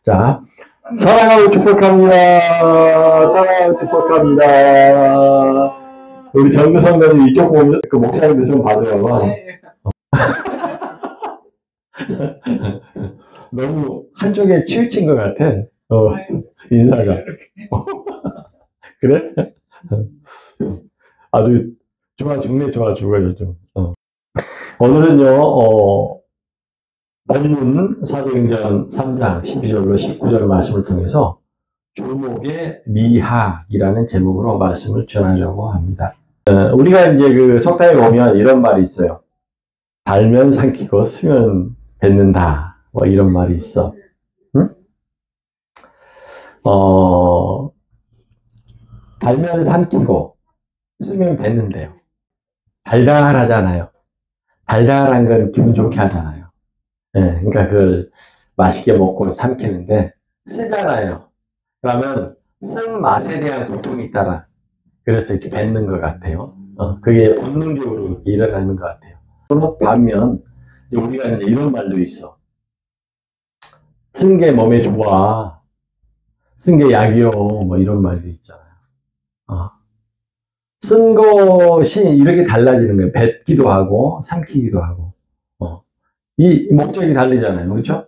자, 사랑하고 축복합니다. 사랑하고 축복합니다. 우리 정교성대님 이쪽 보면 그 목사님도 좀 봐줘요. 너무 한쪽에 치우친 것 같아. 인사가. 그래? 아주 좋아 죽네, 좋아 죽어요, 좀. 오늘은요, 본문 사도행전 3장 12절로 19절 말씀을 통해서 조목의 미학이라는 제목으로 말씀을 전하려고 합니다. 우리가 이제 그 석당에 보면 이런 말이 있어요. 달면 삼키고 쓰면 뱉는다. 뭐 이런 말이 있어. 응? 달면 삼키고 쓰면 뱉는데요. 달달하잖아요. 달달한 걸 기분 좋게 하잖아요. 그러니까 그걸 맛있게 먹고 삼키는데 쓰잖아요. 그러면 쓴 맛에 대한 고통이 있다라. 그래서 이렇게 뱉는 것 같아요. 그게 본능적으로 일어나는 것 같아요. 반면 우리가 이제 이런 말도 있어. 쓴 게 몸에 좋아. 쓴 게 약이요. 뭐 이런 말도 있잖아요. 쓴 것이 이렇게 달라지는 거예요. 뱉기도 하고 삼키기도 하고. 이 목적이 다르잖아요. 그렇죠?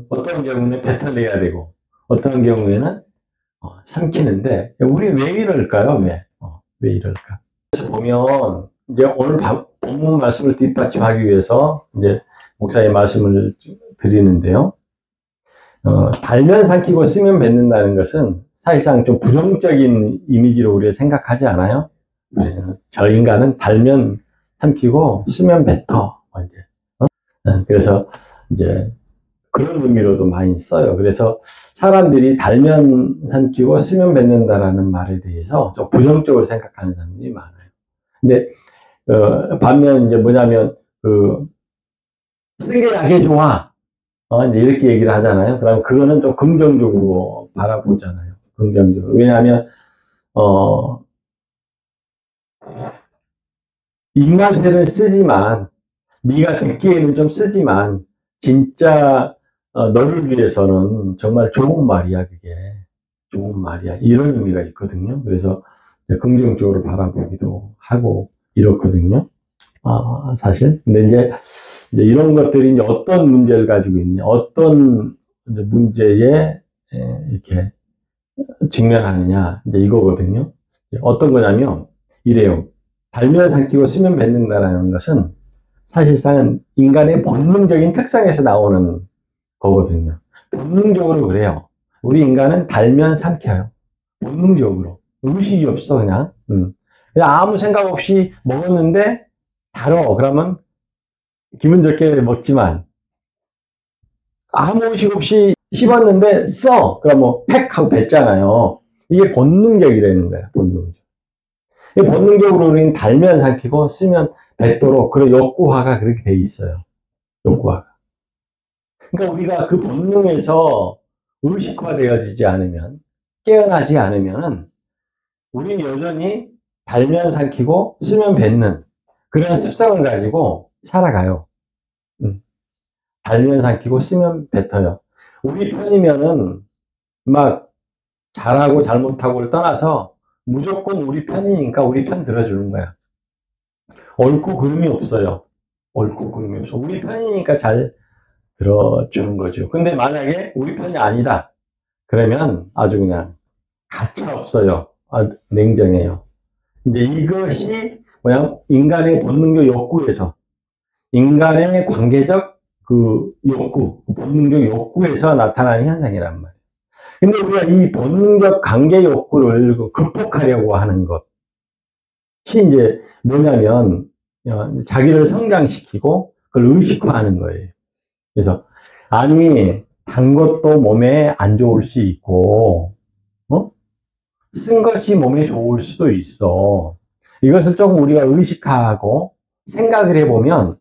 어떤 경우는 뱉어내야 되고 어떤 경우에는 삼키는데 우리 왜 이럴까요? 왜 이럴까? 그래서 보면 이제 오늘 본문 말씀을 뒷받침하기 위해서 이제 목사의 말씀을 드리는데요. 달면 삼키고 쓰면 뱉는다는 것은 사실상 좀 부정적인 이미지로 우리가 생각하지 않아요? 저 인간은 달면 삼키고 쓰면 뱉어. 그래서 이제 그런 의미로도 많이 써요. 그래서 사람들이 달면 삼키고 쓰면 뱉는다라는 말에 대해서 좀 부정적으로 생각하는 사람들이 많아요. 근데 반면 이제 뭐냐면 쓴 게 약이 좋아. 이제 이렇게 얘기를 하잖아요. 그럼 그거는 좀 긍정적으로 바라보잖아요. 긍정적으로. 왜냐하면 입맛에는 쓰지만 네가 듣기에는 좀 쓰지만 진짜 너를 위해서는 정말 좋은 말이야. 그게 좋은 말이야. 이런 의미가 있거든요. 그래서 긍정적으로 바라보기도 하고 이렇거든요. 사실. 근데 이제 이런 것들이 이제 어떤 문제를 가지고 있냐, 어떤 문제에 이렇게 직면하느냐, 이제 이거거든요. 어떤 거냐면 이래요. 달면 삼키고 쓰면 뱉는다라는 것은 사실상은 인간의 본능적인 특성에서 나오는 거거든요. 본능적으로 그래요. 우리 인간은 달면 삼켜요. 본능적으로. 의식이 없어, 그냥. 그냥 아무 생각 없이 먹었는데, 달어. 그러면 기분 좋게 먹지만, 아무 의식 없이 씹었는데, 써. 그럼 뭐, 팩 하고 뱉잖아요. 이게 본능적이라는 거야, 본능적. 본능적으로 우리는 달면 삼키고 쓰면 뱉도록 그런 욕구화가 그렇게 돼 있어요. 욕구화가. 그러니까 우리가 그 본능에서 의식화되어지지 않으면, 깨어나지 않으면은, 우리는 여전히 달면 삼키고 쓰면 뱉는 그런 습성을 가지고 살아가요. 달면 삼키고 쓰면 뱉어요. 우리 편이면은 막 잘하고 잘못하고를 떠나서 무조건 우리 편이니까 우리 편 들어주는 거야. 옳고 그름이 없어요. 옳고 그름이 없어. 우리 편이니까 잘 들어주는 거죠. 근데 만약에 우리 편이 아니다. 그러면 아주 그냥 가차 없어요. 냉정해요. 이제 이것이 뭐냐, 인간의 본능적 욕구에서, 인간의 관계적 그 욕구, 본능적 욕구에서 나타나는 현상이란 말이에요. 근데 우리가 이 본능적 관계 욕구를 극복하려고 하는 것이 이제 뭐냐면, 자기를 성장시키고 그걸 의식화하는 거예요. 그래서, 아니, 단 것도 몸에 안 좋을 수 있고, 쓴 것이 몸에 좋을 수도 있어. 이것을 조금 우리가 의식하고 생각을 해보면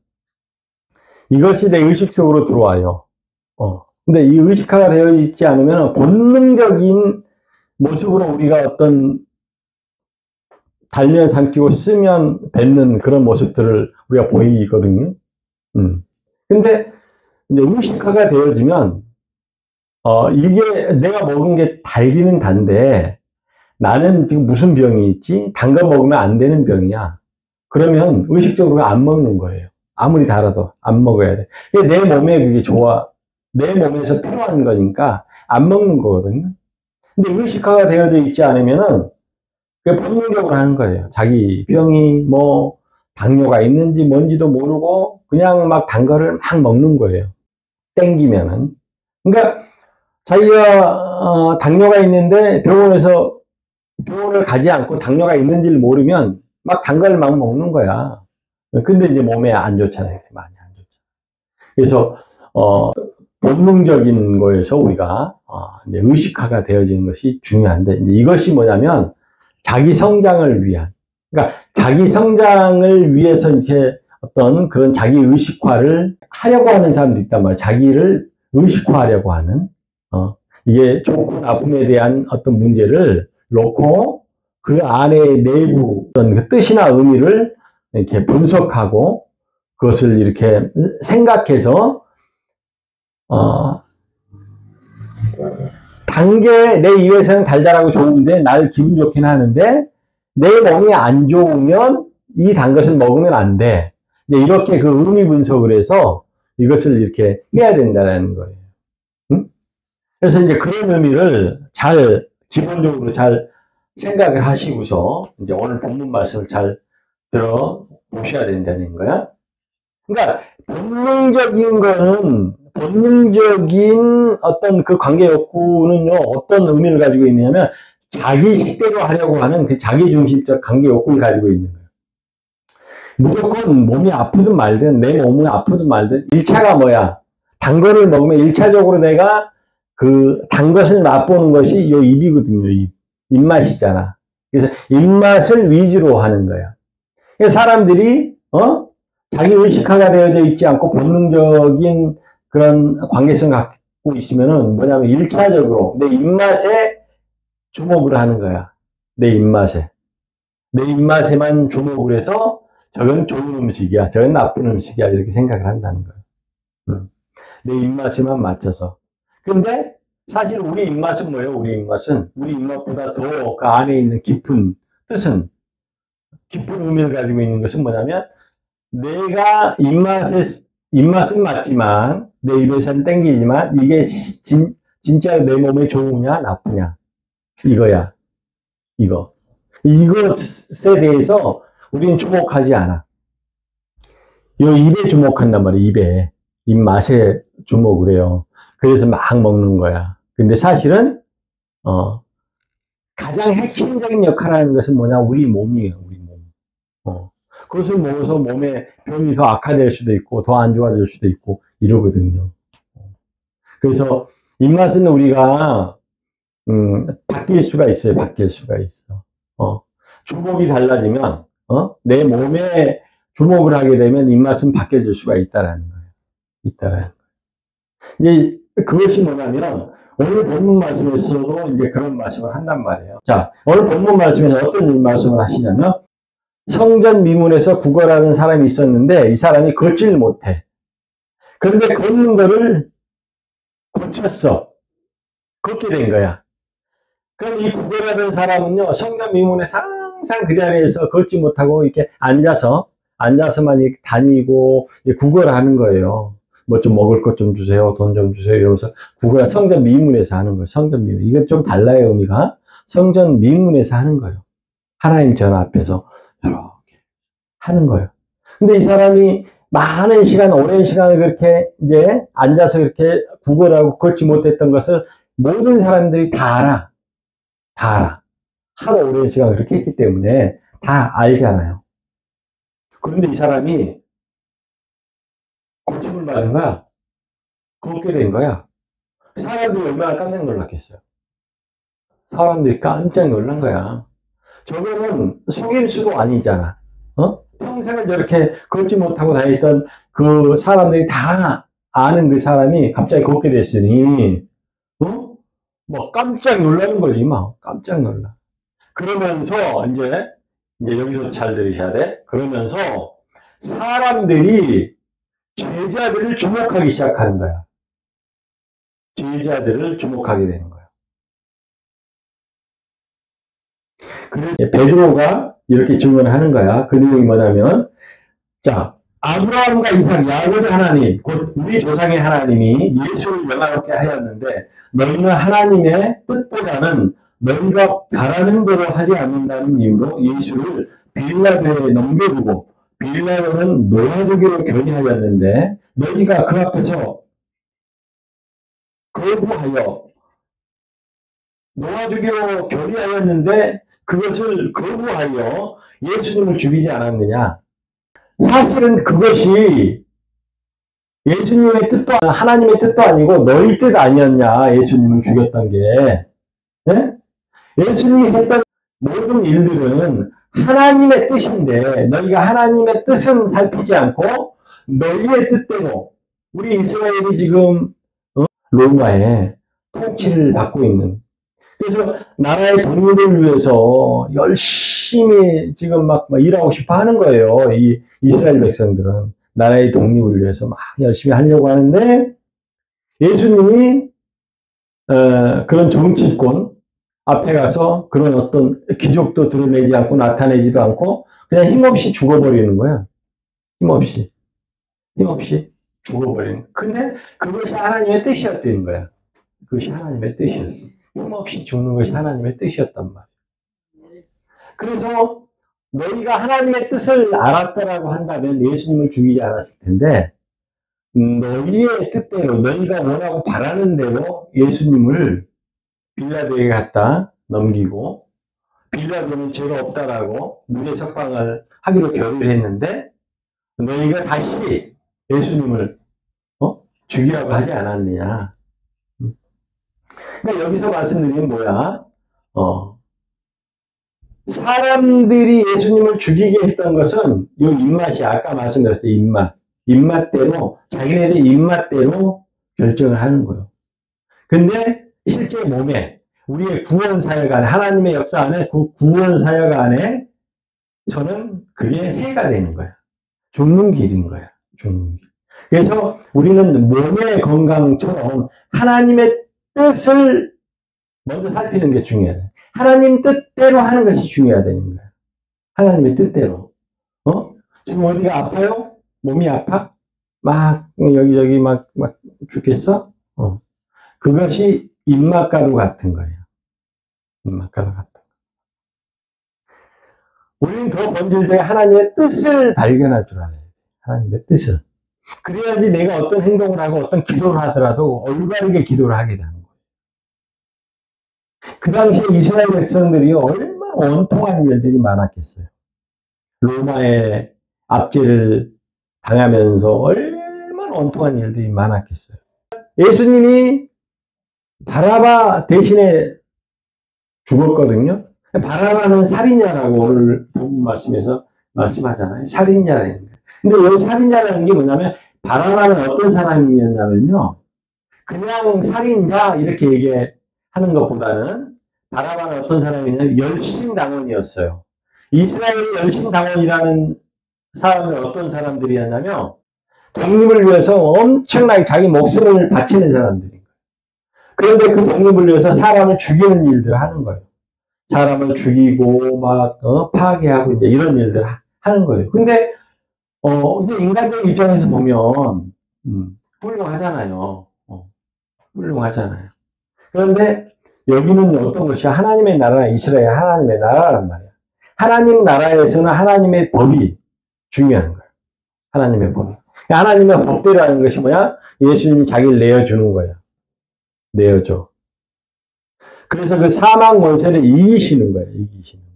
이것이 내 의식 속으로 들어와요. 근데 이 의식화가 되어 있지 않으면 본능적인 모습으로 우리가 어떤 달면 삼키고 쓰면 뱉는 그런 모습들을 우리가 보이거든요. 근데 이제 의식화가 되어지면 이게 내가 먹은 게 달기는 단데 나는 지금 무슨 병이 있지? 단 거 먹으면 안 되는 병이야. 그러면 의식적으로 안 먹는 거예요. 아무리 달아도 안 먹어야 돼. 내 몸에 그게 좋아. 내 몸에서 필요한 거니까 안 먹는 거거든요. 근데 의식화가 되어져 있지 않으면은 그게 본능적으로 하는 거예요. 자기 병이 뭐 당뇨가 있는지 뭔지도 모르고 그냥 막 단 거를 막 먹는 거예요. 땡기면은. 그러니까 자기가 당뇨가 있는데 병원을 가지 않고 당뇨가 있는지를 모르면 막 단 거를 막 먹는 거야. 근데 이제 몸에 안 좋잖아요. 많이 안 좋죠. 그래서 본능적인 거에서 우리가 이제 의식화가 되어지는 것이 중요한데 이제 이것이 뭐냐면 자기 성장을 위한, 그러니까 자기 성장을 위해서 이렇게 어떤 그런 자기 의식화를 하려고 하는 사람도 있단 말이에요. 자기를 의식화하려고 하는 이게 좋고 나쁨에 대한 어떤 문제를 놓고 그 안에 내부 어떤 그 뜻이나 의미를 이렇게 분석하고 그것을 이렇게 생각해서 단 게 내 입에서는 달달하고 좋은데 나를 기분 좋긴 하는데 내 몸이 안 좋으면 이 단 것을 먹으면 안 돼. 이렇게 그 의미 분석을 해서 이것을 이렇게 해야 된다는 거예요. 응? 그래서 이제 그런 의미를 기본적으로 잘 생각을 하시고서 이제 오늘 본문 말씀을 잘 들어보셔야 된다는 거야. 그러니까 본능적인 어떤 그 관계 욕구는요, 어떤 의미를 가지고 있냐면 자기 식대로 하려고 하는 그 자기중심적 관계 욕구를 가지고 있는 거예요. 무조건 몸이 아프든 말든 내 몸이 아프든 말든 1차가 뭐야? 단 거를 먹으면 1차적으로 내가 그 단 것을 맛보는 것이 요 입이거든요. 입맛이잖아. 그래서 입맛을 위주로 하는 거야. 그래서 사람들이 자기 의식화가 되어져 있지 않고 본능적인 그런 관계성을 갖고 있으면은 뭐냐면 1차적으로 내 입맛에 주목을 하는 거야. 내 입맛에만 주목을 해서 저건 좋은 음식이야. 저건 나쁜 음식이야. 이렇게 생각을 한다는 거야. 내 입맛에만 맞춰서. 근데 사실 우리 입맛은 뭐예요? 우리 입맛보다 더 그 안에 있는 깊은 의미를 가지고 있는 것은 뭐냐면 내가 입맛은 맞지만 내 입에서는 땡기지만 이게 진짜 내 몸에 좋으냐 나쁘냐 이거야. 이것에 대해서 우리는 주목하지 않아. 이 입에 주목한단 말이야. 입맛에 주목을 해요. 그래서 막 먹는 거야. 근데 사실은 가장 핵심적인 역할을 하는 것은 뭐냐? 우리 몸이에요. 우리 몸. 그것을 먹어서 몸에 병이 더 악화될 수도 있고 더 안 좋아질 수도 있고 이러거든요. 그래서 입맛은 우리가 바뀔 수가 있어요. 바뀔 수가 있어. 주목이 달라지면 내 몸에 주목을 하게 되면 입맛은 바뀌어질 수가 있다라는 거예요. 이제 그것이 뭐냐면 오늘 본문 말씀에서도 이제 그런 말씀을 한단 말이에요. 자, 오늘 본문 말씀에서 어떤 말씀을 하시냐면 성전 미문에서 구걸하는 사람이 있었는데 이 사람이 걷지를 못해. 그런데 걷는 거를 고쳤어. 걷게 된 거야. 그럼 이 구걸하는 사람은요, 성전 미문에서 항상 그 자리에서 걷지 못하고 이렇게 앉아서만 이렇게 다니고 구걸하는 거예요. 뭐 좀 먹을 것 좀 주세요. 돈 좀 주세요. 이러면서 성전 미문에서 하는 거예요. 성전 미문. 이건 좀 달라요, 의미가. 성전 미문에서 하는 거예요. 하나님 전 앞에서 이렇게 하는 거예요. 근데 이 사람이 많은 시간, 오랜 시간을 그렇게 이제 앉아서 이렇게 구걸하고 걷지 못했던 것을 모든 사람들이 다 알아. 다 알아. 하도 오랜 시간 그렇게 했기 때문에 다 알잖아요. 그런데 이 사람이 고침을 받은 거야. 걷게 된 거야. 사람들이 얼마나 깜짝 놀랐겠어요. 사람들이 깜짝 놀란 거야. 저거는 속일 수도 아니잖아. 평생을 저렇게 걷지 못하고 다녔던 그 사람들이 다 아는 그 사람이 갑자기 걷게 됐으니, 뭐 깜짝 놀라는 거지, 막. 깜짝 놀라. 그러면서, 이제 여기서 잘 들으셔야 돼. 그러면서 사람들이 제자들을 주목하기 시작하는 거야. 제자들을 주목하게 되는 거예요. 그래서 베드로가 이렇게 질문하는 거야. 그 내용이 뭐냐면, 자, 아브라함과 이삭, 야곱의 하나님, 곧 우리 조상의 하나님이 예수를 영화롭게 하였는데 너희는 하나님의 뜻보다는 너희가 바라는 대로 하지 않는다는 이유로 예수를 빌라도에 넘겨두고 빌라도는 놓아주기로 결의하였는데 너희가 그 앞에서 거부하여 놓아주기로 결의하였는데 그것을 거부하여 예수님을 죽이지 않았느냐. 사실은 그것이 예수님의 뜻도 하나님의 뜻도 아니고 너희 뜻 아니었냐. 예수님을 죽였던 게. 네? 예수님이 했던 모든 일들은 하나님의 뜻인데 너희가 하나님의 뜻은 살피지 않고 너희의 뜻대로 우리 이스라엘이 지금 로마의 통치를 받고 있는, 그래서 나라의 독립을 위해서 열심히 지금 막 일하고 싶어 하는 거예요. 이 이스라엘 백성들은 나라의 독립을 위해서 막 열심히 하려고 하는데 예수님이 그런 정치권 앞에 가서 그런 어떤 기적도 드러내지 않고 나타내지도 않고 그냥 힘없이 죽어버리는 거야. 힘없이 죽어버리는. 근데 그것이 하나님의 뜻이었다는 거야. 그것이 하나님의 뜻이었어. 힘없이 죽는 것이 하나님의 뜻이었단 말이야. 그래서 너희가 하나님의 뜻을 알았다라고 한다면 예수님을 죽이지 않았을 텐데 너희의 뜻대로 너희가 원하고 바라는 대로 예수님을 빌라도에게 갖다 넘기고 빌라도는 죄가 없다라고 무죄 석방을 하기로 결의를 했는데 너희가 다시 예수님을 죽이라고 하지 않았느냐. 그러니까 여기서 말씀드리는 뭐야? 사람들이 예수님을 죽이게 했던 것은 이 입맛이 아까 말씀드렸을 때 입맛대로 자기네들 입맛대로 결정을 하는 거예요. 근데 실제 몸에 우리의 구원 사역 안에 하나님의 역사 안에 그 구원 사역 안에서는 그게 해가 되는 거야. 죽는 길인 거야. 죽는 길. 그래서 우리는 몸의 건강처럼 하나님의 뜻을 먼저 살피는 게 중요해. 하나님 뜻대로 하는 것이 중요하다는 거야. 하나님의 뜻대로. 지금 어디가 아파요? 몸이 아파? 막 여기저기 막 죽겠어? 그것이 입맛가루 같은 거예요. 입맛가루 같은 거. 우리는 더 본질적인 하나님의 뜻을 발견할 줄 알아야 돼. 하나님의 뜻을. 그래야지 내가 어떤 행동을 하고 어떤 기도를 하더라도 올바르게 기도를 하게 되는 거예요. 그 당시에 이스라엘 백성들이 얼마나 원통한 일들이 많았겠어요. 로마의 압제를 당하면서 얼마나 원통한 일들이 많았겠어요. 예수님이 바라바 대신에 죽었거든요. 바라바는 살인자라고 오늘 본문 말씀에서 말씀하잖아요. 살인자라는 거예요. 근데 이 살인자라는 게 뭐냐면 바라바는 어떤 사람이었냐면요. 그냥 살인자 이렇게 얘기하는 것보다는 바라바는 어떤 사람이냐면 열심당원이었어요. 이스라엘의 열심당원이라는 사람은 어떤 사람들이었냐면 독립을 위해서 엄청나게 자기 목숨을 바치는 사람들인 거예요. 그런데 그 독립을 위해서 사람을 죽이는 일들을 하는 거예요. 사람을 죽이고 막 파괴하고 이제 이런 일들을 하는 거예요. 근데 이제 인간적 입장에서 보면 훌륭하잖아요. 훌륭하잖아요. 그런데 여기는 어떤 것이 하나님의 나라, 이스라엘 하나님의 나라란 말이야. 하나님 나라에서는 하나님의 법이 중요한 거야. 하나님의 법. 하나님의 법대로 하는 것이 뭐야? 예수님이 자기를 내어주는 거야. 내어줘. 그래서 그 사망 권세를 이기시는 거예요. 이기시는 거.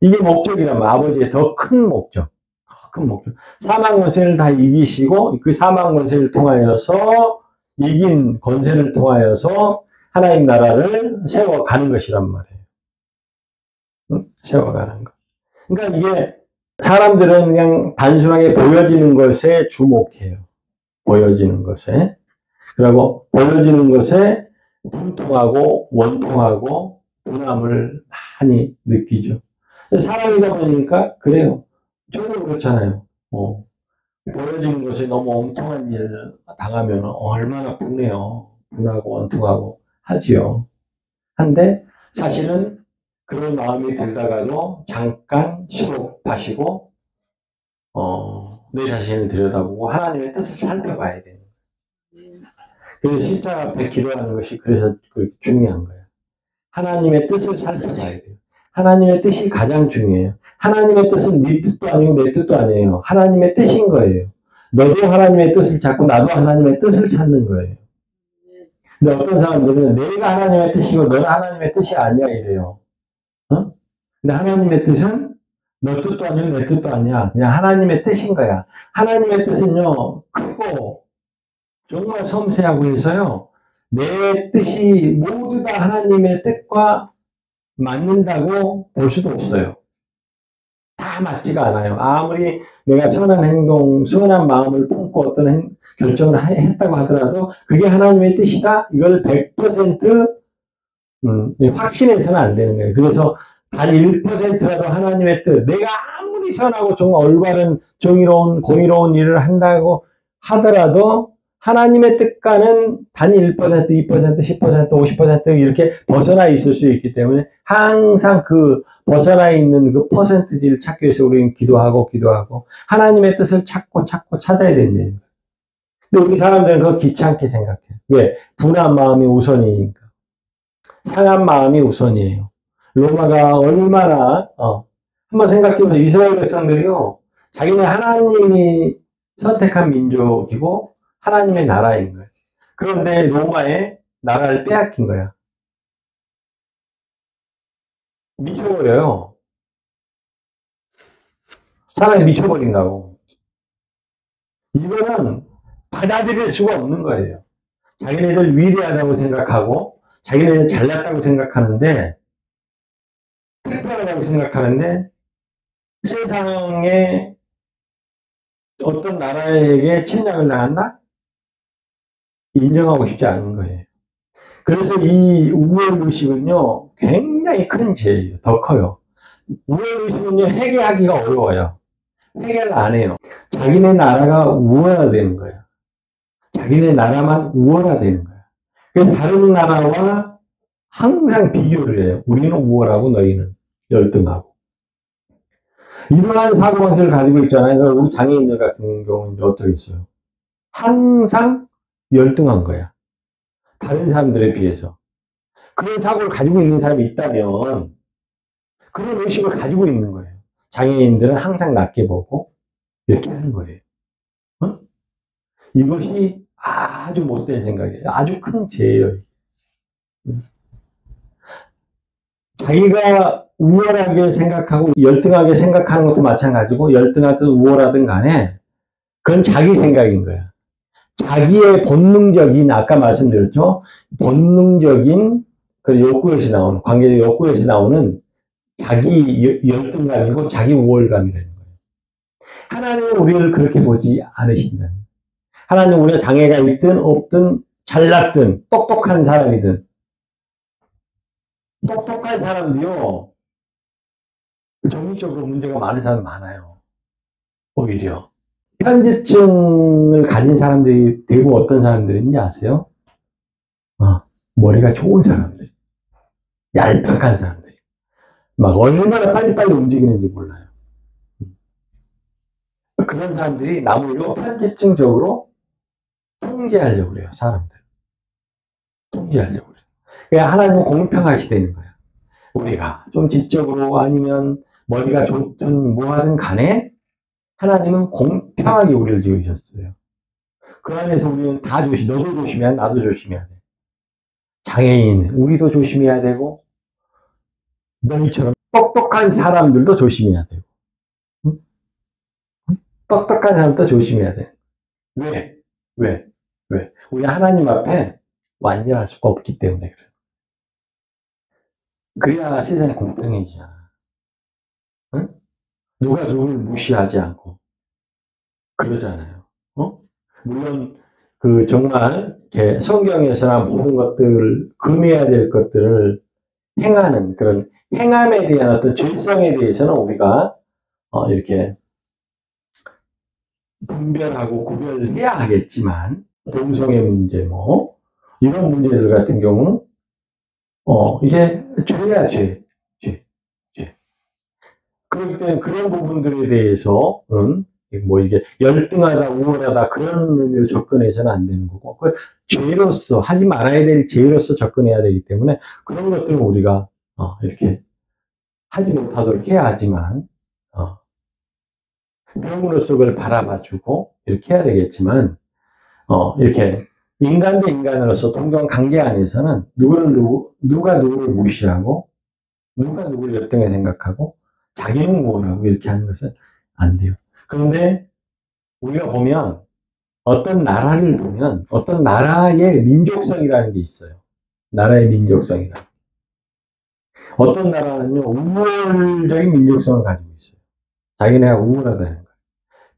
이게 목적이라면 아버지의 더 큰 목적. 더 큰 목적. 사망 권세를 다 이기시고 그 사망 권세를 통하여서 이긴 권세를 통하여서 하나님 나라를 세워가는 것이란 말이에요. 응? 세워가는 것. 그러니까 이게 사람들은 그냥 단순하게 보여지는 것에 주목해요. 보여지는 것에. 그리고 보여지는 것에 분통하고 원통하고 분함을 많이 느끼죠. 사람이다 보니까 그래요. 저도 그렇잖아요. 보여지는 것에 너무 엉뚱한 일 당하면 얼마나 분해요. 분하고 원통하고 하지요. 한데 사실은 그런 마음이 들다가도 잠깐 수록하시고 내 자신을 들여다보고 하나님의 뜻을 살펴봐야 돼요. 그래서 십자가 앞에 기도하는 것이 그래서 중요한 거예요. 하나님의 뜻을 살펴봐야 돼요. 하나님의 뜻이 가장 중요해요. 하나님의 뜻은 네 뜻도 아니고 내 뜻도 아니에요. 하나님의 뜻인 거예요. 너도 하나님의 뜻을 찾고 나도 하나님의 뜻을 찾는 거예요. 근데 어떤 사람들은 내가 하나님의 뜻이고 너는 하나님의 뜻이 아니야 이래요. 어? 근데 하나님의 뜻은 너 뜻도 아니고 내 뜻도 아니야. 그냥 하나님의 뜻인 거야. 하나님의 뜻은요, 크고 정말 섬세하고 해서요, 내 뜻이 모두 다 하나님의 뜻과 맞는다고 볼 수도 없어요. 다 맞지가 않아요. 아무리 내가 선한 행동, 선한 마음을 품고 어떤 결정을 했다고 하더라도 그게 하나님의 뜻이다? 이걸 100% 확신해서는 안 되는 거예요. 그래서 단 1%라도 하나님의 뜻, 내가 아무리 선하고 정말 올바른 정의로운 공의로운 일을 한다고 하더라도 하나님의 뜻과는 단 1%, 2%, 10%, 50% 이렇게 벗어나 있을 수 있기 때문에 항상 그 벗어나 있는 그 퍼센트지를 찾기 위해서 우리는 기도하고 하나님의 뜻을 찾고 찾아야 된다는 거예요. 근데 우리 사람들은 그거 귀찮게 생각해요. 왜? 분한 마음이 우선이니까. 상한 마음이 우선이에요. 로마가 얼마나 한번 생각해보세요. 이스라엘 백성들이요. 자기네 하나님이 선택한 민족이고 하나님의 나라인 거예요. 그런데 로마의 나라를 빼앗긴 거야. 미쳐버려요. 사람이 미쳐버린다고. 이거는 받아들일 수가 없는 거예요. 자기네들 위대하다고 생각하고 자기네들 잘났다고 생각하는데 특별하다고 생각하는데 세상에 어떤 나라에게 침략을 당한다? 인정하고 싶지 않은 거예요. 그래서 이 우월의식은요, 굉장히 큰 죄예요. 더 커요. 우월의식은요, 해결하기가 어려워요. 해결을 안 해요. 자기네 나라가 우월화되는 거예요. 자기네 나라만 우월화되는 거예요. 그래서 다른 나라와 항상 비교를 해요. 우리는 우월하고 너희는 열등하고. 이러한 사고방식을 가지고 있잖아요. 우리 장애인들 같은 경우는 어떻게 있어요? 항상 열등한 거야. 다른 사람들에 비해서. 그런 사고를 가지고 있는 사람이 있다면 그런 의식을 가지고 있는 거예요. 장애인들은 항상 낮게 보고 이렇게 하는 거예요. 어? 이것이 아주 못된 생각이에요. 아주 큰 죄예요. 자기가 우월하게 생각하고 열등하게 생각하는 것도 마찬가지고 열등하든 우월하든 간에 그건 자기 생각인 거야. 자기의 본능적인 아까 말씀드렸죠. 본능적인 그 욕구에서 나오는 관계적 욕구에서 나오는 자기 열등감이고 자기 우월감이라는 거예요. 하나님은 우리를 그렇게 보지 않으신다. 하나님은 우리가 장애가 있든 없든 잘났든 똑똑한 사람이든 똑똑한 사람도요. 정신적으로 문제가 많은 사람 많아요. 오히려. 편집증을 가진 사람들이 대부분 어떤 사람들인지 아세요? 머리가 좋은 사람들. 얄팍한 사람들. 막 얼마나 빨리빨리 움직이는지 몰라요. 그런 사람들이 나무로 편집증적으로 통제하려고 그래요, 사람들. 통제하려고 그래요. 그러니까 하나님은 공평하시다는 거야. 우리가 좀 지적으로 아니면 머리가 좋든 뭐하든 간에 하나님은 공평하게 우리를 지으셨어요. 그 안에서 우리는 다 너도 조심해야 돼, 나도 조심해야 돼. 장애인, 우리도 조심해야 되고, 너희처럼 똑똑한 사람들도 조심해야 되고, 응? 똑똑한 사람도 조심해야 돼. 왜? 왜? 왜? 우리 하나님 앞에 완전할 수가 없기 때문에 그래요. 그래야 세상이 공평해지잖아. 응? 누가 누구를 무시하지 않고 그러잖아요. 물론 그 정말 성경에서나 모든 것들을 금해야 될 것들을 행하는 그런 행함에 대한 어떤 죄성에 대해서는 우리가 이렇게 분별하고 구별해야 하겠지만 동성애 문제 이런 문제들 같은 경우는, 이게 죄야, 죄. 죄. 죄. 그렇기 때문에 그런 부분들에 대해서는, 뭐 이게 열등하다, 우월하다, 그런 의미로 접근해서는 안 되는 거고, 그 죄로서, 하지 말아야 될 죄로서 접근해야 되기 때문에, 그런 것들은 우리가, 이렇게 하지 못하도록 해야 하지만, 병으로서 그걸 바라봐주고, 이렇게 해야 되겠지만, 이렇게 인간 대 인간으로서 동등 관계 안에서는 누가 누구를 무시하고, 누가 누구를 열등하게 생각하고, 자기는 우월하고 이렇게 하는 것은 안 돼요. 그런데 우리가 보면, 어떤 나라를 보면, 어떤 나라의 민족성이라는 게 있어요. 나라의 민족성이라. 어떤 나라는요, 우월적인 민족성을 가지고 있어요. 자기네가 우월하다는 거예요.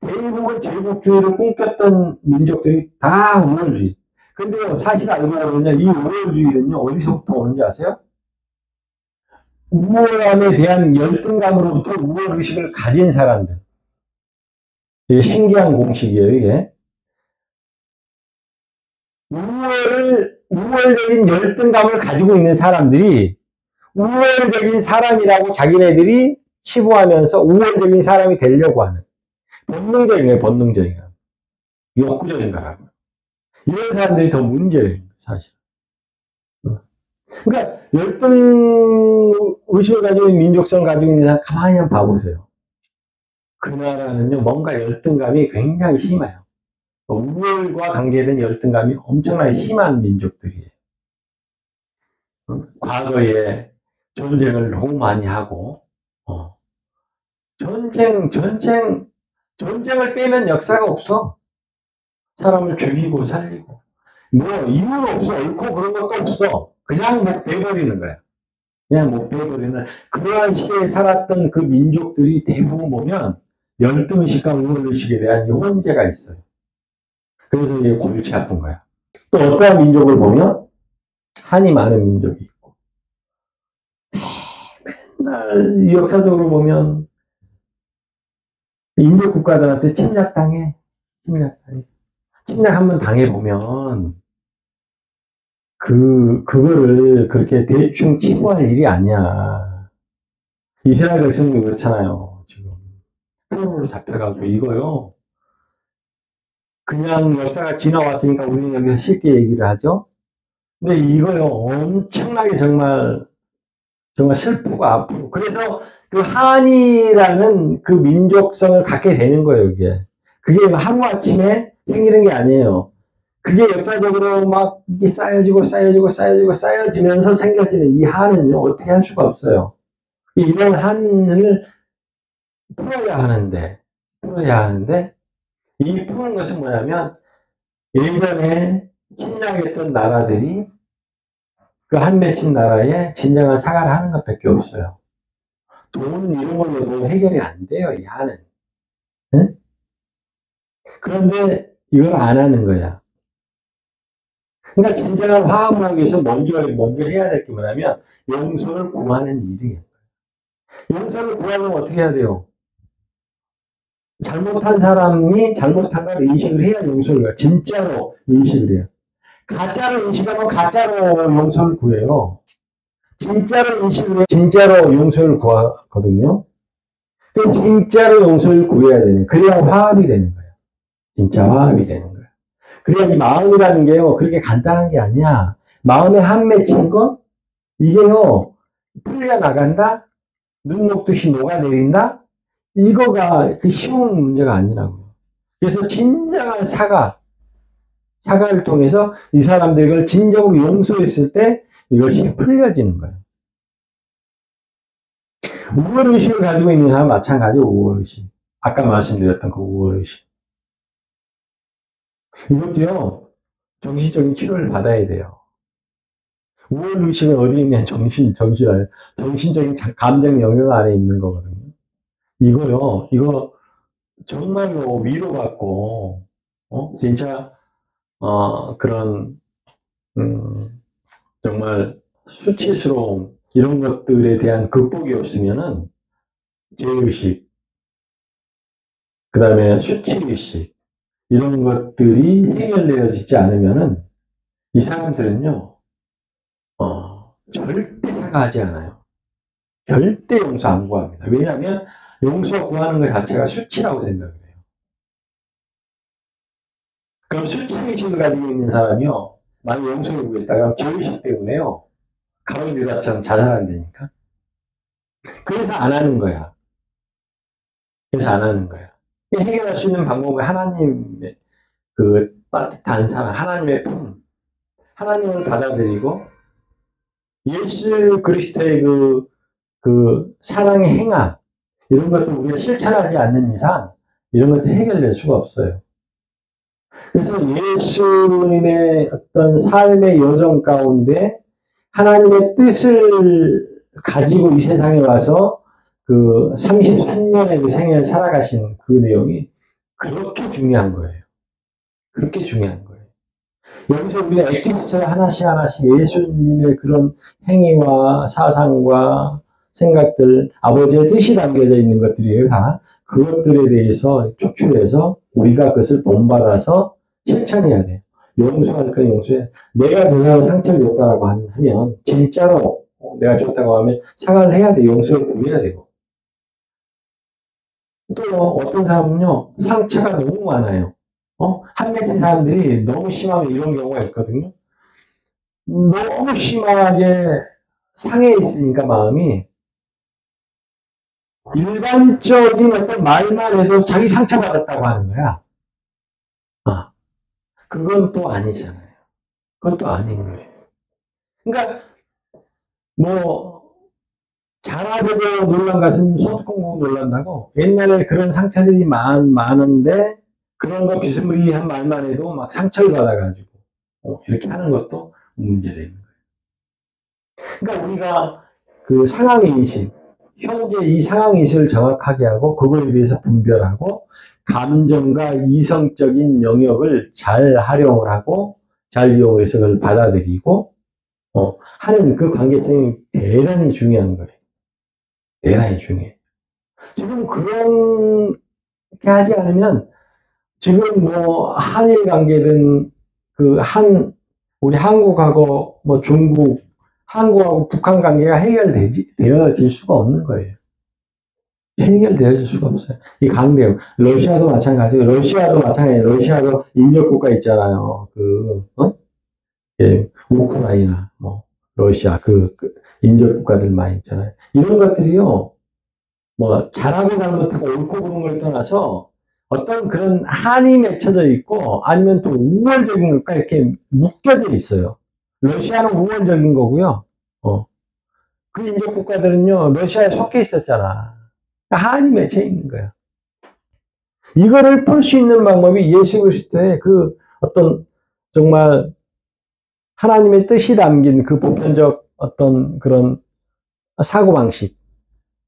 대부분 제국주의를 꿈꿨던 민족들이 다 우월주의. 근데요, 사실 알고 보면요, 이 우월주의는요, 어디서부터 오는지 아세요? 우월함에 대한 열등감으로부터 우월의식을 가진 사람들. 이게 신기한 공식이에요, 이게. 우월적인 열등감을 가지고 있는 사람들이 우월적인 사람이라고 자기네들이 치부하면서 우월적인 사람이 되려고 하는. 본능적인 거예요, 본능적인 거. 욕구적인 거라고. 이런 사람들이 더 문제예요, 사실. 그러니까 열등 의식을 가지고 있는 민족성을 가지고 있는 사람 가만히 한번 봐보세요. 그 나라는요, 뭔가 열등감이 굉장히 심해요. 우월과 관계된 열등감이 엄청나게 심한 민족들이에요. 과거에 전쟁을 너무 많이 하고, 전쟁을 빼면 역사가 없어. 사람을 죽이고 살리고. 뭐, 이유는 없어. 옳고 그런 것도 없어. 그냥 뭐 빼버리는 거야. 그냥 못 빼버리는, 그러한 시대에 살았던 그 민족들이 대부분 보면 열등의식과 우월의식에 대한 이 혼재가 있어요. 그래서 이게 골치 아픈 거야. 또 어떠한 민족을 보면 한이 많은 민족이 있고, 맨날 역사적으로 보면 인도 국가들한테 침략당해. 침략 한번 당해보면 그거를 그렇게 대충 치부할 일이 아니야. 이스라엘 백성도 그렇잖아요. 지금 포로로 잡혀가지고 이거요. 그냥 역사가 지나왔으니까 우리는 여기서 쉽게 얘기를 하죠. 근데 이거요, 엄청나게 정말 슬프고 아프고. 그래서 그 한이라는 그 민족성을 갖게 되는 거예요, 이게. 그게 하루아침에 생기는 게 아니에요. 그게 역사적으로 막 이게 쌓여지면서 생겨지는 이 한은요, 어떻게 할 수가 없어요. 이런 한을 풀어야 하는데, 이 푸는 것은 뭐냐면, 예전에 침략했던 나라들이 그 한 맺힌 나라에 진정한 사과를 하는 것밖에 없어요. 돈 이런 걸로도 해결이 안 돼요, 이 한은. 응? 그런데 이걸 안 하는 거야. 그러니까 진정한 화합을 하기 위해서 먼저 해야 될 게 뭐냐면 용서를 구하는 일이에요. 용서를 구하려면 어떻게 해야 돼요? 잘못한 사람이 잘못한 걸 인식을 해야 용서를 해요. 진짜로 인식을 해요. 가짜로 인식하면 가짜로 용서를 구해요. 진짜로 인식을 해야 진짜로 용서를 구하거든요. 진짜로 용서를 구해야 되는, 그래야 화합이 되는 거예요. 진짜 화합이 되는 거예요. 그래야 이 마음이라는 게요, 그렇게 간단한 게 아니야. 마음에 한 맺힌 거, 이게요, 풀려나간다? 눈 녹듯이 녹아내린다? 이거가 그 쉬운 문제가 아니라고요. 그래서 진정한 사과를 통해서 이 사람들 이걸 진정으로 용서했을 때 이것이 풀려지는 거예요. 우월의식을 가지고 있는 사람 마찬가지로 우월의식. 아까 말씀드렸던 그 우월의식. 이것도요, 정신적인 치료를 받아야 돼요. 우월의식은 어디 있냐? 정신적인 감정 영역 안에 있는 거거든요. 이거 정말로 위로받고, 진짜, 그런, 정말 수치스러움, 이런 것들에 대한 극복이 없으면은, 죄의식, 그 다음에 수치의식, 이런 것들이 해결되어지지 않으면은, 이 사람들은요, 절대 사과하지 않아요. 절대 용서 안 구합니다. 왜냐하면 용서 구하는 것 자체가 수치라고 생각을 해요. 그럼 수치의식을 가지고 있는 사람이요, 만약 용서를 구했다가 죄의식 때문에요, 가론 유다처럼 자살한다니까. 그래서 안 하는 거야. 그래서 안 하는 거야. 해결할 수 있는 방법은 하나님의 그 따뜻한 사랑, 하나님의 품, 하나님을 받아들이고 예수 그리스도의 그 사랑의 행함, 이런 것도 우리가 실천하지 않는 이상 이런 것도 해결될 수가 없어요. 그래서 예수님의 어떤 삶의 여정 가운데 하나님의 뜻을 가지고 이 세상에 와서 그 33년의 그 생애를 살아가신 그 내용이 그렇게 중요한 거예요. 그렇게 중요한 거예요. 여기서 우리가 엑기스처럼 하나씩 예수님의 그런 행위와 사상과 생각들, 아버지의 뜻이 담겨져 있는 것들이에요. 다 그것들에 대해서 촉출해서 우리가 그것을 본받아서 실천해야 돼요. 용서할 건 용서해. 내가 그 사람 상처를 줬다고 하면 진짜로 내가 줬다고 하면 사과를 해야 돼. 용서를 구해야 되고. 또 어떤 사람은요, 상처가 너무 많아요. 한 명의 사람들이 너무 심하면 이런 경우가 있거든요. 너무 심하게 상해 있으니까 마음이 일반적인 어떤 말만 해도 자기 상처받았다고 하는 거야. 그건 또 아니잖아요. 그건 또 아닌 거예요. 그러니까 뭐 잘하려고 놀란 가슴 소뚜껑 놀란다고 옛날에 그런 상처들이 많은데 그런 거 비스무리한 말만 해도 막 상처를 받아가지고 이렇게 하는 것도 문제라는 거예요. 그러니까 우리가 그 상황인식, 현재 이 상황인식을 정확하게 하고 그거에 대해서 분별하고 감정과 이성적인 영역을 잘 활용을 하고 잘 이용해서 그걸 받아들이고 하는 그 관계성이 대단히 중요한 거예요. 대단히 중요해요. 지금 그렇게 하지 않으면 지금 뭐 한일 관계든 우리 한국하고 뭐 중국, 한국하고 북한 관계가 되어질 수가 없는 거예요. 해결되어질 수가 없어요. 이 관계, 러시아도 마찬가지고, 러시아도 인력국가 있잖아요. 우크라이나, 뭐, 러시아, 인접 국가들 많이 있잖아요. 이런 것들이요, 뭐, 잘하고 잘못하고 옳고 그른 걸 떠나서 어떤 그런 한이 맺혀져 있고 아니면 또 우월적인 것과 이렇게 묶여져 있어요. 러시아는 우월적인 거고요. 그 인접 국가들은요, 러시아에 속해 있었잖아. 한이 맺혀 있는 거야. 이거를 풀 수 있는 방법이 예수 그리스도의 그 어떤 정말 하나님의 뜻이 담긴 그 보편적 어떤 그런 사고방식,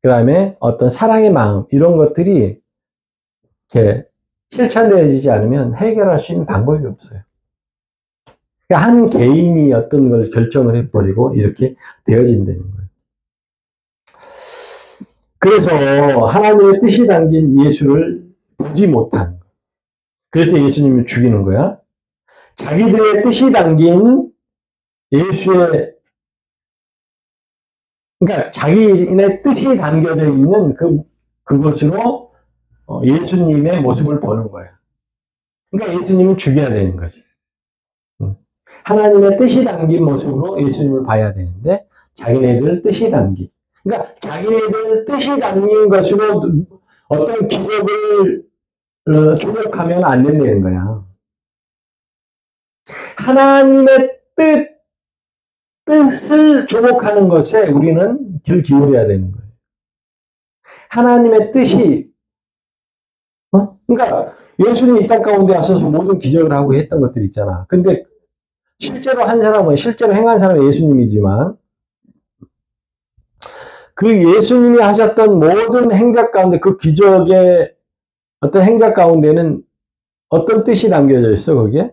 그 다음에 어떤 사랑의 마음, 이런 것들이 이렇게 실천되어지지 않으면 해결할 수 있는 방법이 없어요. 그러니까 한 개인이 어떤 걸 결정을 해버리고 이렇게 되어진다는 거예요. 그래서 하나님의 뜻이 담긴 예수를 보지 못한 거예요. 그래서 예수님을 죽이는 거야. 자기들의 뜻이 담긴 예수의, 그러니까 자기네 뜻이 담겨져 있는 그것으로 예수님의 모습을 보는 거야. 그러니까 예수님은 죽여야 되는 거지. 하나님의 뜻이 담긴 모습으로 예수님을 봐야 되는데 자기네들 뜻이 담긴. 그러니까 자기네들 뜻이 담긴 것으로 어떤 기적을 조력하면 안 된다는 거야. 하나님의 뜻을 조목하는 것에 우리는 귀를 기울여야 되는 거예요. 하나님의 뜻이, 그러니까 예수님이 이 땅 가운데 와서 모든 기적을 하고 했던 것들 있잖아. 근데 실제로 행한 사람은 예수님이지만 그 예수님이 하셨던 모든 행적 가운데 그 기적의 어떤 행적 가운데는 어떤 뜻이 담겨져 있어, 거기에?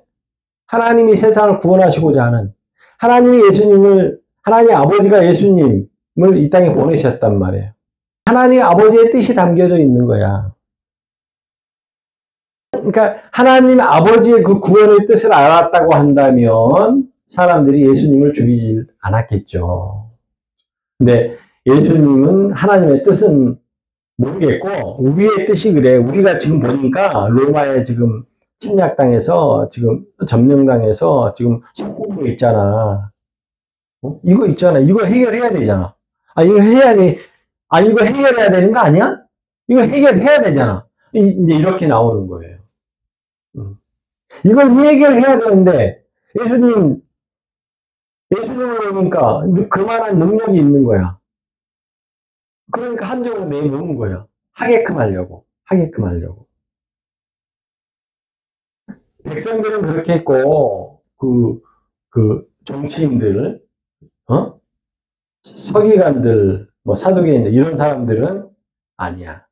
하나님이 세상을 구원하시고자 하는 하나님 아버지가 예수님을 이 땅에 보내셨단 말이에요. 하나님 아버지의 뜻이 담겨져 있는 거야. 그러니까 하나님 아버지의 그 구원의 뜻을 알았다고 한다면 사람들이 예수님을 죽이지 않았겠죠. 근데 예수님은 하나님의 뜻은 모르겠고 우리의 뜻이 그래. 우리가 지금 보니까 로마에 지금 침략당해서 지금 점령당해서 지금 속국으로 있잖아. 이거 있잖아. 이거 해결해야 되잖아. 이거 해야 돼. 이거 해결해야 되는 거 아니야? 이거 해결해야 되잖아. 이제 이렇게 나오는 거예요. 이걸 해결해야 되는데 예수님을 보니까 그만한 능력이 있는 거야. 그러니까 한쪽으로 내모는 거야. 하게끔 하려고. 백성들은 그렇게 했고, 정치인들, 서기관들, 뭐 사두개인들, 이런 사람들은 아니야.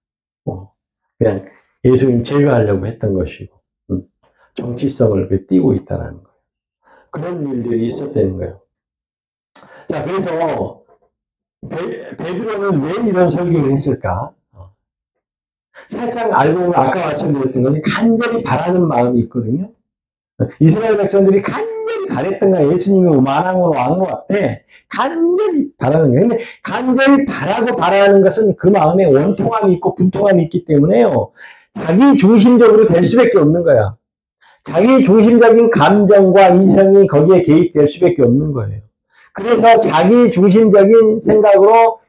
그냥 예수님 제거하려고 했던 것이고, 정치성을 띠고 있다는 거예요. 그런 일들이 있었다는 거예요. 자, 그래서, 베드로는 왜 이런 설교를 했을까? 살짝 알고 보면 아까 말씀드렸던 것이 간절히 바라는 마음이 있거든요. 이스라엘 백성들이 간절히 바랬던 거야. 예수님이 만왕으로 왕으로 왔대. 간절히 바라는 거야. 근데 간절히 바라는 것은 그 마음에 원통함이 있고 분통함이 있기 때문에요. 자기 중심적으로 될 수밖에 없는 거야. 자기 중심적인 감정과 이성이 거기에 개입될 수밖에 없는 거예요. 그래서 자기 중심적인 생각으로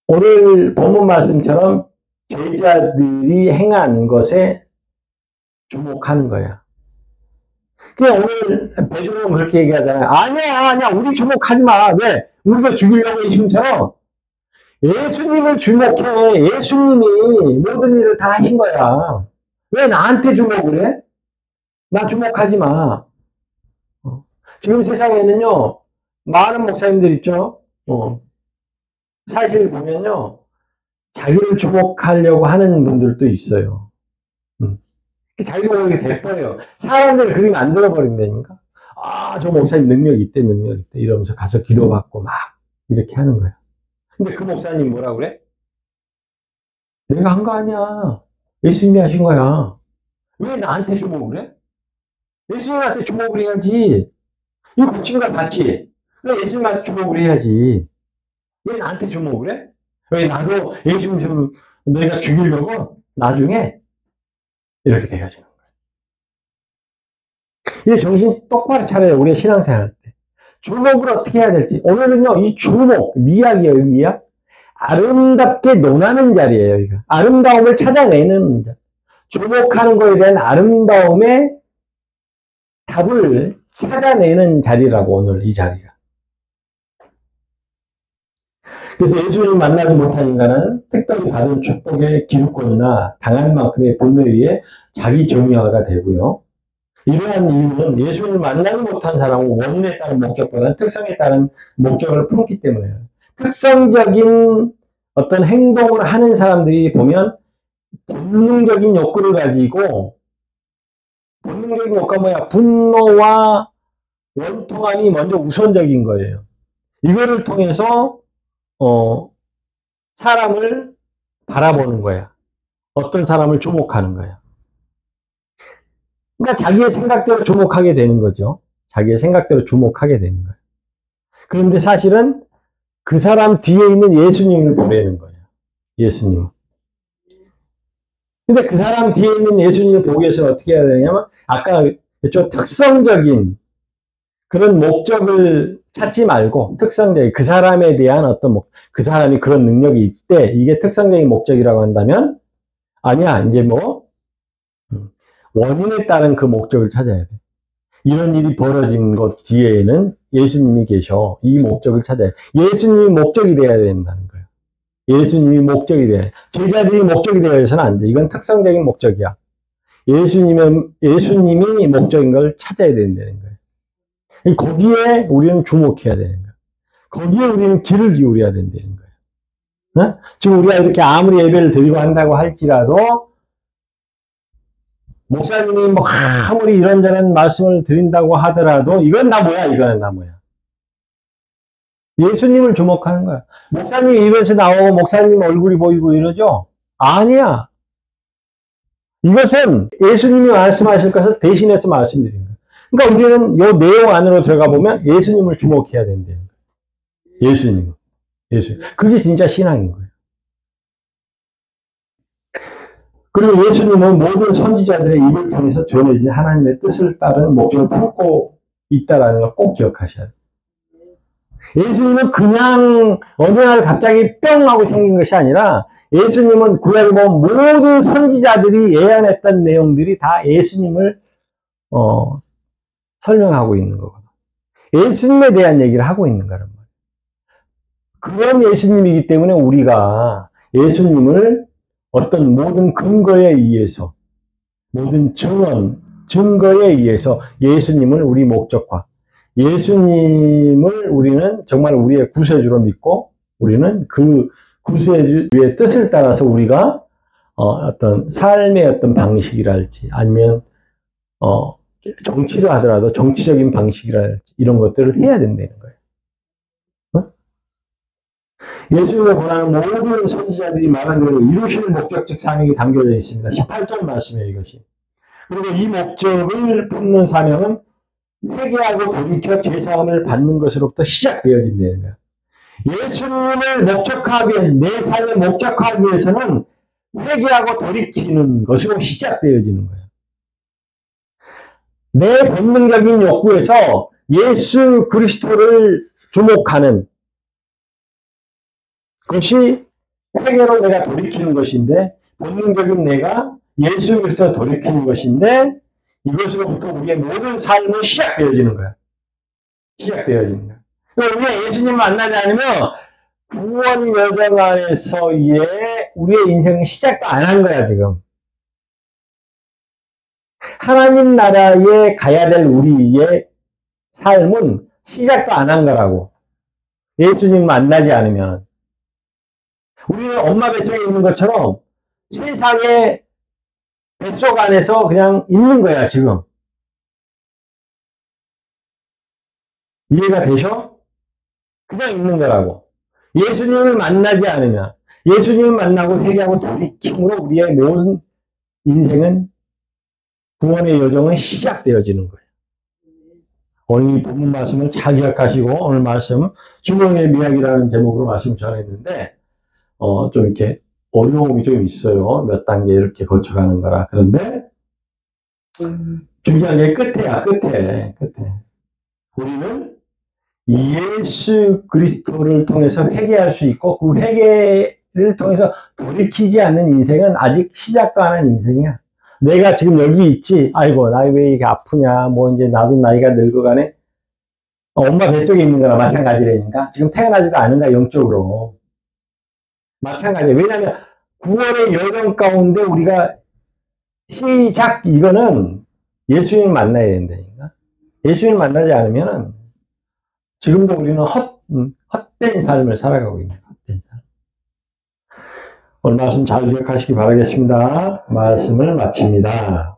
오늘 본문 말씀처럼 제자들이 행한 것에 주목하는 거야. 그냥 오늘 베드로는 그렇게 얘기하잖아요. 아니야, 우리 주목하지 마. 왜? 우리가 죽이려고 예수님처럼. 예수님을 주목해. 예수님이 모든 일을 다 하신 거야. 왜 나한테 주목을 해? 나 주목하지 마. 지금 세상에는요, 많은 목사님들 있죠? 사실 보면요, 자기를 주목하려고 하는 분들도 있어요. 자기가 모르게 돼버려요. 사람들을 그렇게 만들어버린다니까. 저 목사님 능력 있대. 이러면서 가서 기도받고 막 이렇게 하는 거야. 근데 그 목사님 뭐라 그래? 내가 한 거 아니야. 예수님이 하신 거야. 왜 나한테 주목을 해? 예수님한테 주목을 해야지. 이거 고친 걸 봤지? 왜 예수님한테 주목을 해야지? 왜 나한테 주목을 해? 왜 나도 예수님 좀 내가 죽이려고 나중에 이렇게 돼가지는 거예요. 이제 정신 똑바로 차려요. 우리의 신앙생활 때. 주목을 어떻게 해야 될지. 오늘은요, 이 주목, 미학이에요, 미학. 아름답게 논하는 자리예요, 이거. 아름다움을 찾아내는 자. 주목하는 거에 대한 아름다움의 답을 찾아내는 자리라고, 오늘 이 자리가. 그래서 예수님을 만나지 못한 인간은 특별히 받은 축복의 기득권이나 당한 만큼의 분노에 의해 자기 정의화가 되고요. 이러한 이유는 예수님을 만나지 못한 사람은 원인에 따른 목적보다는 특성에 따른 목적을 품기 때문에요. 특성적인 어떤 행동을 하는 사람들이 보면 본능적인 욕구를 가지고, 본능적인 욕구가 뭐야? 분노와 원통함이 먼저 우선적인 거예요. 이거를 통해서 사람을 바라보는 거야. 어떤 사람을 주목하는 거야. 그러니까 자기의 생각대로 주목하게 되는 거죠. 자기의 생각대로 주목하게 되는 거예요. 그런데 사실은 그 사람 뒤에 있는 예수님을 보려는 거예요. 예수님. 근데 그 사람 뒤에 있는 예수님을 보기 위해서는 어떻게 해야 되냐면, 아까 좀 특성적인 그런 목적을 찾지 말고, 특성적인 그 사람에 대한 어떤 그 사람이 그런 능력이 있대. 이게 특성적인 목적이라고 한다면, 아니야, 이제 원인에 따른 그 목적을 찾아야 돼. 이런 일이 벌어진 것 뒤에는 예수님이 계셔. 이 목적을 찾아야 돼. 예수님이 목적이 돼야 된다는 거예요. 예수님이 목적이 돼야 돼. 제자들이 목적이 되어서는 안 돼. 이건 특성적인 목적이야. 예수님이 목적인 걸 찾아야 된다는 거예요. 거기에 우리는 주목해야 되는 거예요. 거기에 우리는 귀를 기울여야 된다는 거예요. 지금 우리가 이렇게 아무리 예배를 드리고 한다고 할지라도, 목사님이 아무리 이런저런 말씀을 드린다고 하더라도, 이거는 다 뭐야? 예수님을 주목하는 거야. 목사님이 입에서 나오고 목사님 얼굴이 보이고 이러죠? 아니야. 이것은 예수님이 말씀하실 것을 대신해서 말씀드린 거예요. 그러니까 우리는 이 내용 안으로 들어가 보면 예수님을 주목해야 된다는 거예요. 예수님. 그게 진짜 신앙인 거예요. 그리고 예수님은 모든 선지자들의 입을 통해서 전해진 하나님의 뜻을 따르는 목적을 품고 있다는 걸 꼭 기억하셔야 돼요. 예수님은 그냥 어느 날 갑자기 뿅 하고 생긴 것이 아니라 예수님은 구약에 보면 모든 선지자들이 예언했던 내용들이 다 예수님을 설명하고 있는 거거든요. 예수님에 대한 얘기를 하고 있는 거란 말이에요. 그런 예수님이기 때문에 우리가 예수님을 어떤 모든 근거에 의해서, 모든 증거에 의해서 예수님을 우리 목적화, 예수님을 우리는 정말 우리의 구세주로 믿고 우리는 그 구세주의 뜻을 따라서 우리가 어떤 삶의 어떤 방식이랄지 아니면 정치를 하더라도 정치적인 방식이랄지 이런 것들을 해야 된다는 거예요. 예수님을 권하는 모든 선지자들이 말한 대로 이루시는 목적적 사명이 담겨져 있습니다. 18절 말씀이에요, 이것이. 그리고 이 목적을 품는 사명은 회개하고 돌이켜 제사함을 받는 것으로부터 시작되어진다는 거예요. 예수님을 목적하기 위해, 내 삶을 목적하기 위해서는 회개하고 돌이키는 것으로 시작되어지는 거예요. 내 본능적인 욕구에서 예수 그리스도를 주목하는 그것이 회개로 내가 돌이키는 것인데, 본능적인 내가 예수 그리스도를 돌이키는 것인데, 이것으로부터 우리의 모든 삶은 시작되어지는 거야. 시작되어지는 거야. 그러니까 우리가 예수님 만나지 않으면 구원 여정 안에서의 우리의 인생은 시작도 안 한 거야, 지금. 하나님 나라에 가야 될 우리의 삶은 시작도 안 한 거라고. 예수님 만나지 않으면. 우리는 엄마 뱃속에 있는 것처럼 세상의 뱃속 안에서 그냥 있는 거야, 지금. 이해가 되셔? 그냥 있는 거라고. 예수님을 만나지 않으면, 예수님을 만나고 회개하고 돌이킴으로 우리의 모든 인생은, 구원의 여정은 시작되어지는 거예요. 오늘 이 본문 말씀을 잘 기억하시고, 오늘 말씀, 주먹의 미학이라는 제목으로 말씀 전했는데, 좀 이렇게 어려움이 좀 있어요. 몇 단계 이렇게 거쳐가는 거라. 그런데, 중요한 게 끝에야, 끝에. 우리는 예수 그리스도를 통해서 회개할 수 있고, 그 회개를 통해서 돌이키지 않는 인생은 아직 시작도 안 한 인생이야. 내가 지금 여기 있지, 아이고, 나 왜 이렇게 아프냐, 뭐 이제 나도 나이가 늙어가네. 엄마 뱃속에 있는 거나 마찬가지라니까. 지금 태어나지도 않은 거야, 영적으로. 마찬가지야. 왜냐하면 구원의 여정 가운데 우리가 시작, 이거는 예수님 만나야 된다니까. 예수님 만나지 않으면은 지금도 우리는 헛된 삶을 살아가고 있는 거예요. 헛된 삶. 오늘 말씀 잘 기억하시기 바라겠습니다. 말씀을 마칩니다.